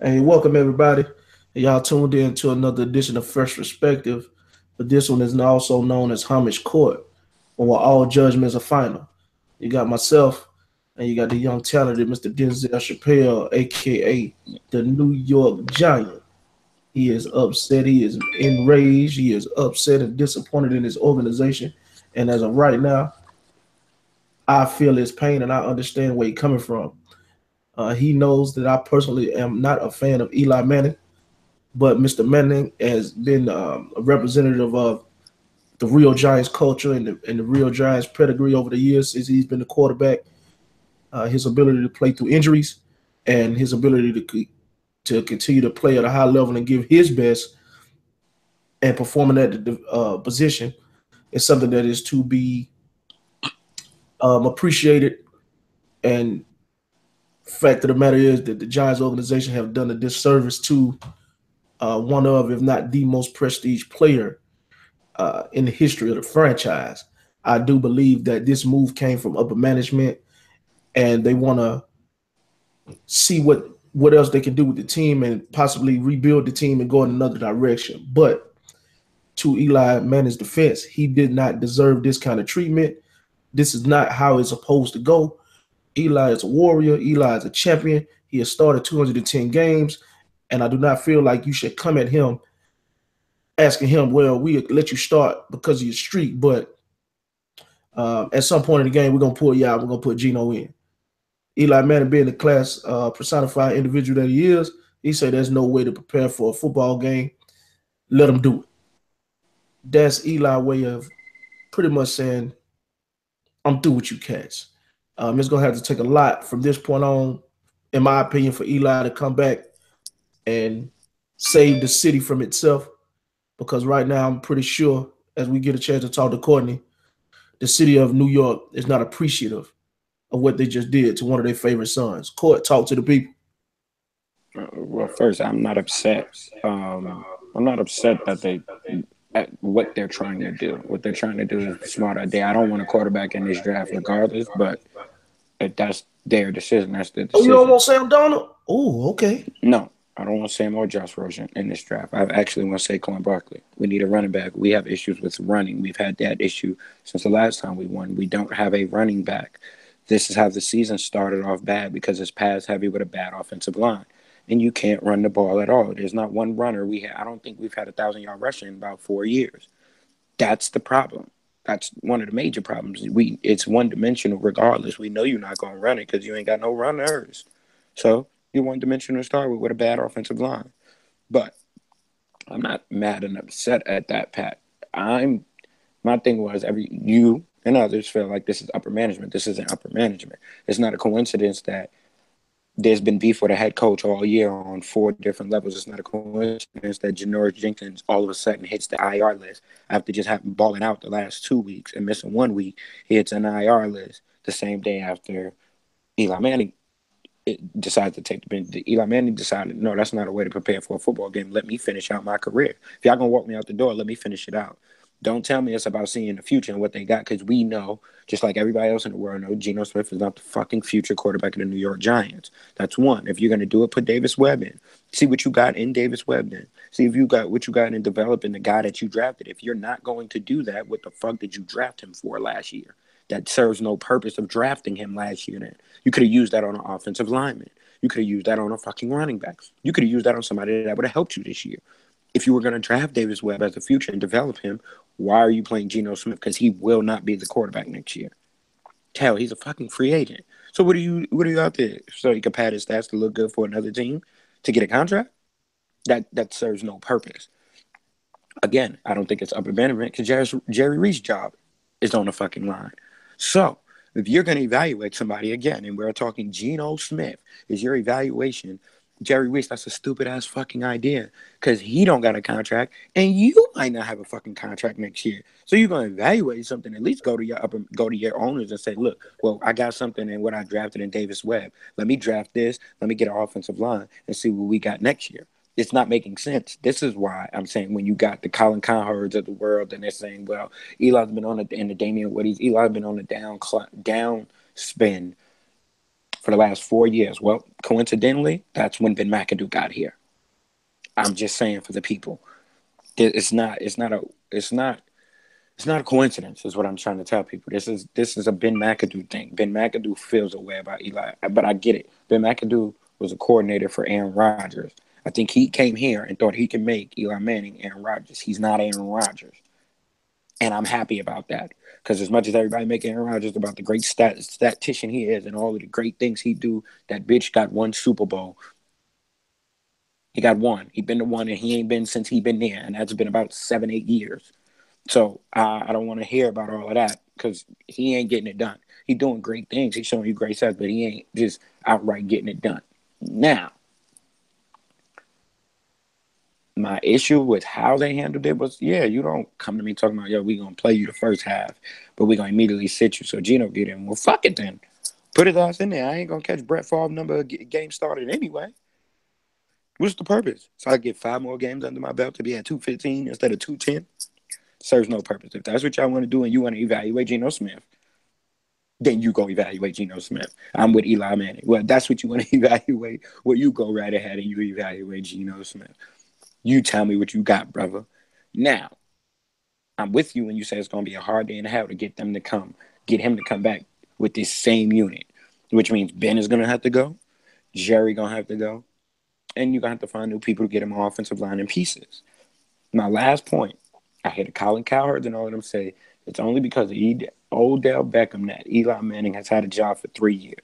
Hey, welcome everybody. Y'all tuned in to another edition of Fresh Perspective, but this one is also known as Homage Court, where all judgments are final. You got myself, and you got the young talented Mr. Denzel Chappelle, aka the New York Giant. He is upset. He is enraged. He is upset and disappointed in his organization. And as of right now, I feel his pain and I understand where he's coming from. He knows that I personally am not a fan of Eli Manning. But Mr. Manning has been a representative of the real Giants culture and the real Giants pedigree over the years since he's been the quarterback. His ability to play through injuries and his ability to continue to play at a high level and give his best and performing at the position is something that is to be appreciated. And fact of the matter is that the Giants organization have done a disservice to one of, if not the most prestige player in the history of the franchise. I do believe that this move came from upper management, and they want to see what else they can do with the team and possibly rebuild the team and go in another direction. But to Eli Manning's defense, he did not deserve this kind of treatment. This is not how it's supposed to go. Eli is a warrior. Eli is a champion. He has started 210 games, and I do not feel like you should come at him asking him, well, we let you start because of your streak, but at some point in the game, we're gonna pull you out. We're gonna put Geno in. Eli Manning, being the class personified individual that he is, he said there's no way to prepare for a football game. Let him do it. That's Eli's way of pretty much saying, "I'm through with you cats." It's gonna have to take a lot from this point on, in my opinion, for Eli to come back and save the city from itself. Because right now, I'm pretty sure, as we get a chance to talk to Courtney, the city of New York is not appreciative of what they just did to one of their favorite sons. Court, talk to the people. Well, first, I'm not upset. I'm not upset that they at what they're trying to do. What they're trying to do is a smart idea. I don't want a quarterback in this draft, regardless. But if that's their decision, that's their Oh, you don't decision. want Sam Donald? Oh, okay. No, I don't want Sam or Josh Rosen in this draft. I actually want to Saquon Barkley. We need a running back. We have issues with running. We've had that issue since the last time we won. We don't have a running back. This is how the season started off bad because it's pass heavy with a bad offensive line. And you can't run the ball at all. There's not one runner I don't think we've had 1,000 yard rushing in about 4 years. That's the problem. That's one of the major problems. It's one dimensional regardless. We know you're not gonna run it because you ain't got no runners. So you're one dimensional to start with a bad offensive line. But I'm not mad and upset at that, Pat. I'm My thing was every you and others feel like this is upper management. This isn't upper management. It's not a coincidence that there's been beef with a head coach all year on 4 different levels. It's not a coincidence that Janoris Jenkins all of a sudden hits the IR list after just having balling out the last 2 weeks and missing 1 week. He hits an IR list the same day after Eli Manning decided to take the bench. Eli Manning decided, no, that's not a way to prepare for a football game. Let me finish out my career. If y'all gonna walk me out the door, let me finish it out. Don't tell me it's about seeing the future and what they got, because we know, just like everybody else in the world know, Geno Smith is not the fucking future quarterback of the New York Giants. That's one. If you're gonna do it, put Davis Webb in. See what you got in Davis Webb then. See if you got what you got in developing the guy that you drafted. If you're not going to do that, what the fuck did you draft him for last year? That serves no purpose of drafting him last year then. You could have used that on an offensive lineman. You could have used that on a fucking running back. You could have used that on somebody that would have helped you this year. If you were going to draft Davis Webb as a future and develop him, why are you playing Geno Smith? Because he will not be the quarterback next year. Hell, he's a fucking free agent. So what are you out there? So he can pad his stats to look good for another team to get a contract? That serves no purpose. Again, I don't think it's upper management because Jerry Reese's job is on the fucking line. So if you're going to evaluate somebody again, and we're talking Geno Smith, is your evaluation Jerry Reese? That's a stupid ass fucking idea because he don't got a contract, and you might not have a fucking contract next year. So you're going to evaluate something. At least go to your owners and say, look, well, I got something in what I drafted in Davis Webb. Let me draft this. Let me get an offensive line and see what we got next year. It's not making sense. This is why I'm saying when you got the Colin Cowherds of the world and they're saying, well, Eli's been on the Damian Woody's, Eli's been on the down spin for the last 4 years. Well, coincidentally, that's when Ben McAdoo got here. I'm just saying for the people, it's not, it's not a, it's not, it's not a coincidence. Is what I'm trying to tell people. This is a Ben McAdoo thing. Ben McAdoo feels a way about Eli, but I get it. Ben McAdoo was a coordinator for Aaron Rodgers. I think he came here and thought he could make Eli Manning Aaron Rodgers. He's not Aaron Rodgers, and I'm happy about that. Because as much as everybody make Aaron Rodgers about the great statistician he is and all of the great things he do, that bitch got one Super Bowl. He got one. He been the one, and he ain't been since he been there, and that's been about 7, 8 years. So I don't want to hear about all of that because he ain't getting it done. He doing great things. He's showing you great stats, but he ain't just outright getting it done. Now, my issue with how they handled it was, yeah, you don't come to me talking about, yo, we gonna play you the first half, but we gonna immediately sit you so Gino get in. Well, fuck it then. Put his ass in there. I ain't gonna catch Brett Favre number of games started anyway. What's the purpose? So I get 5 more games under my belt to be at 215 instead of 210? Serves no purpose. If that's what y'all want to do and you want to evaluate Geno Smith, then you go evaluate Geno Smith. I'm with Eli Manning. Well, that's what you want to evaluate. Well, you go right ahead and you evaluate Geno Smith. You tell me what you got, brother. Now, I'm with you when you say it's going to be a hard day in hell to get him to come back with this same unit, which means Ben is going to have to go, Jerry going to have to go, and you're going to have to find new people to get him offensive line in pieces. My last point, I hear the Colin Cowherds and all of them say it's only because of Odell Beckham that Eli Manning has had a job for 3 years.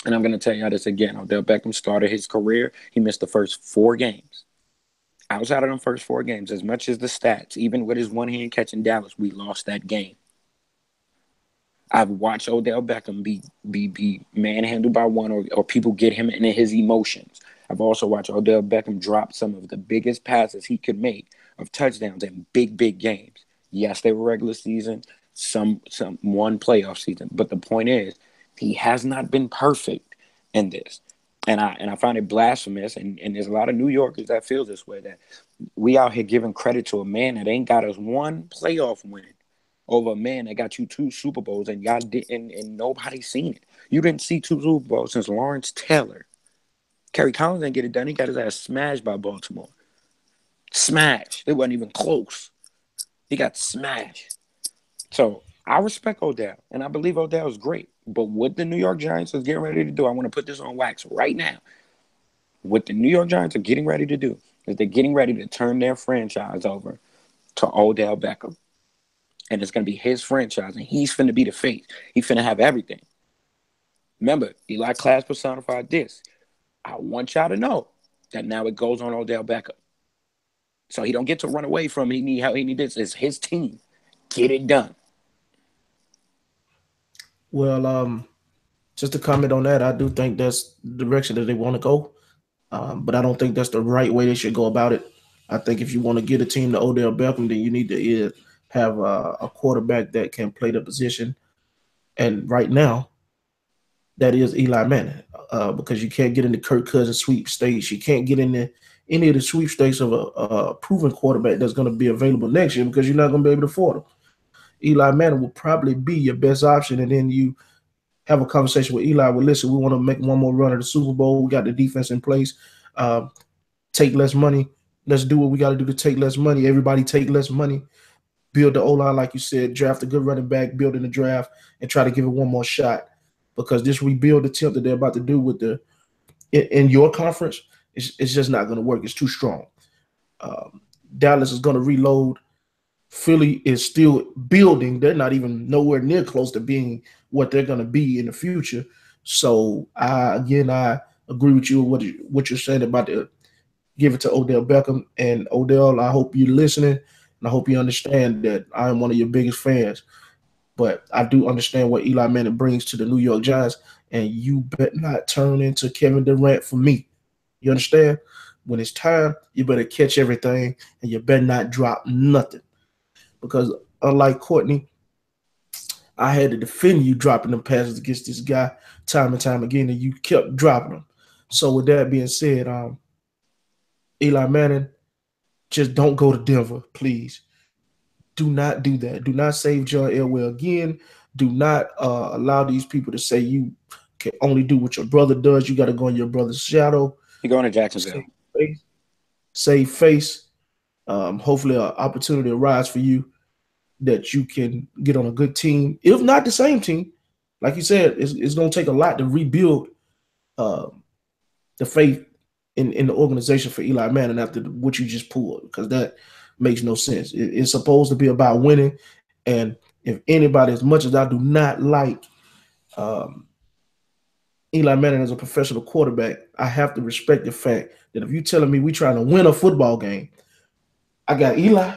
And I'm going to tell you this again. Odell Beckham started his career. He missed the first 4 games. Outside of them first 4 games, as much as the stats, even with his one hand catch in Dallas, we lost that game. I've watched Odell Beckham be manhandled by one or people get him into his emotions. I've also watched Odell Beckham drop some of the biggest passes he could make of touchdowns in big games. Yes, they were regular season, some one playoff season. But the point is, he has not been perfect in this. And I find it blasphemous, and there's a lot of New Yorkers that feel this way, that we out here giving credit to a man that ain't got us one playoff win over a man that got you 2 Super Bowls and y'all didn't, and nobody seen it. You didn't see 2 Super Bowls since Lawrence Taylor. Kerry Collins didn't get it done. He got his ass smashed by Baltimore. Smashed. It wasn't even close. He got smashed. So I respect Odell, and I believe Odell is great. But what the New York Giants is getting ready to do, I want to put this on wax right now. What the New York Giants are getting ready to do is they're getting ready to turn their franchise over to Odell Beckham. And it's going to be his franchise, and he's finna be the face. He's finna have everything. Remember, Eli Class personified this. I want y'all to know that now it goes on Odell Beckham. So he don't get to run away from he need help. He need this. It's his team. Get it done. Well, just to comment on that, I do think that's the direction that they want to go. But I don't think that's the right way they should go about it. I think if you want to get a team to Odell Beckham, then you need to either have a quarterback that can play the position. And right now, that is Eli Manning, because you can't get in the Kirk Cousins sweepstakes. You can't get in any of the sweepstakes of a proven quarterback that's going to be available next year because you're not going to be able to afford him. Eli Manning will probably be your best option, and then you have a conversation with Eli. Well, listen, we want to make one more run at the Super Bowl. We got the defense in place. Take less money. Let's do what we got to do to take less money. Everybody take less money. Build the O line, like you said. Draft a good running back. Build in the draft, and try to give it one more shot. Because this rebuild attempt that they're about to do with in your conference, it's just not going to work. It's too strong. Um, Dallas is going to reload. Philly is still building. They're not even nowhere near close to being what they're going to be in the future. So I agree with you with what you're saying about the give it to Odell Beckham. And Odell, I hope you're listening, and I hope you understand that I am one of your biggest fans. But I do understand what Eli Manning brings to the New York Giants, and you bet not turn into Kevin Durant for me. You understand? When it's time, you better catch everything, and you better not drop nothing. Because unlike Courtney, I had to defend you dropping them passes against this guy time and time again, and you kept dropping them. So with that being said, Eli Manning, just don't go to Denver, please. Do not do that. Do not save John Elway again. Do not allow these people to say you can only do what your brother does. You got to go in your brother's shadow. He going to Save Jacksonville. face. Save face. Hopefully, an opportunity arises for you that you can get on a good team. If not the same team, like you said, it's going to take a lot to rebuild uh, the faith in the organization for Eli Manning after what you just pulled, because that makes no sense. It's supposed to be about winning, and if anybody, as much as I do not like um, Eli Manning as a professional quarterback, I have to respect the fact that if you're telling me we trying to win a football game, I got Eli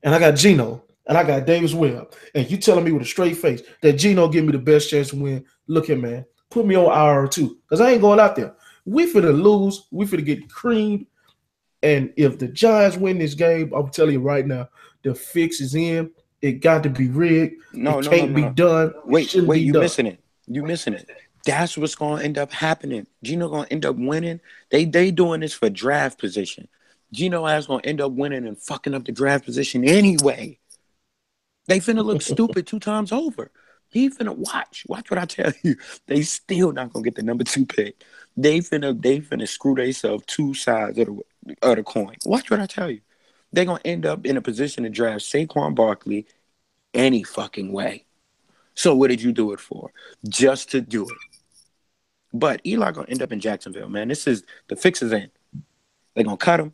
and I got Geno and I got Davis Webb, and you telling me with a straight face that Geno give me the best chance to win. Look here, man, put me on IR too, because I ain't going out there. We finna lose. We finna get creamed. And if the Giants win this game, I'm telling you right now, the fix is in. It got to be rigged. No, It no, no, can't be no. done. It Wait, shouldn't wait, be you done. missing it. You missing it. That's what's gonna end up happening. Gino gonna end up winning. They doing this for draft position. Gino ass gonna end up winning and fucking up the draft position anyway. They finna look stupid 2 times over. He finna watch what I tell you. They still not gonna get the number 2 pick. They finna screw themselves 2 sides of the coin. Watch what I tell you. They gonna end up in a position to draft Saquon Barkley any fucking way. So what did you do it for? Just to do it. But Eli gonna end up in Jacksonville, man. This is the fix is in. They're gonna cut him.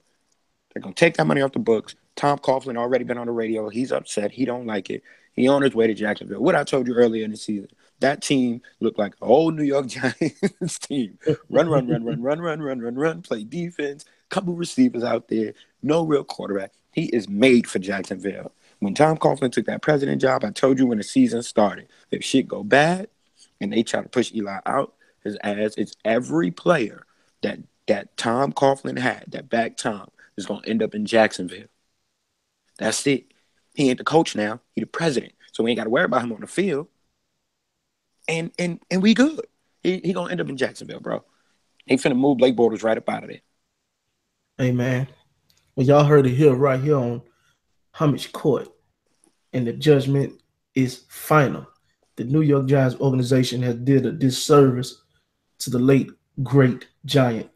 They're gonna take that money off the books. Tom Coughlin already been on the radio. He's upset. He don't like it. He on his way to Jacksonville. What I told you earlier in the season. That team looked like an old New York Giants team. Run, run, run, run, run, run, run, run, run. Play defense. Couple receivers out there. No real quarterback. He is made for Jacksonville. When Tom Coughlin took that president job, I told you when the season started, if shit go bad and they try to push Eli out, his ass, it's every player that Tom Coughlin had, that back Tom, is gonna end up in Jacksonville. That's it. He ain't the coach now. He the president. So we ain't gotta worry about him on the field. And we good. He gonna end up in Jacksonville, bro. He finna move Blake Bortles right up out of there. Hey, man. Well, y'all heard it here, right here on Homage Court, and the judgment is final. The New York Giants organization has did a disservice to the late great giant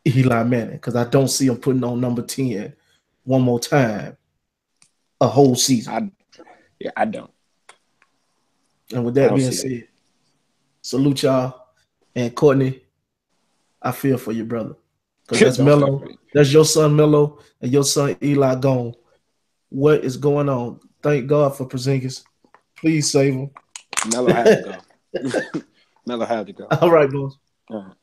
Eli Manning, because I don't see him putting on number 10 one more time a whole season. I don't. And with I that don't being see it. said, salute y'all. And Courtney, I feel for you, brother. Because that's Don't feel Mello. for it. That's your son Mello and your son Eli gone. What is going on? Thank God for Porzingis. Please save him. Melo had to go. Melo had to go. All right, boys. All right.